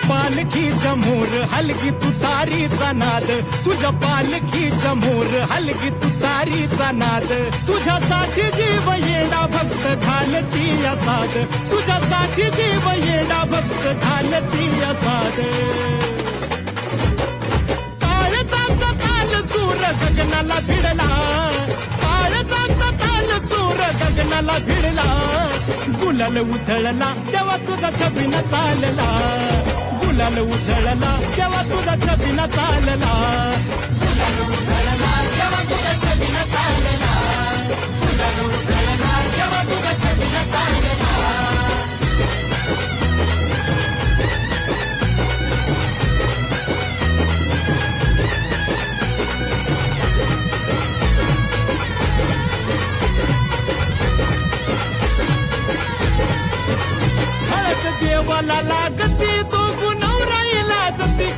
पालखीच्या मोर हलगी तुतारीचा नाद, तुझ्या पालखीच्या मोर हलगी तुतारीचा नाद. तुझ्यासाठी जीव येडा भक्त घालती या साद, तुझ्यासाठी जीव येडा भक्त घालती या साद. काळजाचा ताल सूर गगनाला भिडला, काळजाचा ताल सूर गगनाला भिडला. गुलाल उधळला तेव्हा तुझा छबिना चालला, गुलाल उधळला तेव्हा तुझा छबिना चालला. गुलाल उधळला तेव्हा तुझा छबिना चालला, गुलाल उधळला तेव्हा तुझा छबिना चालला. देवाला लागती चोखून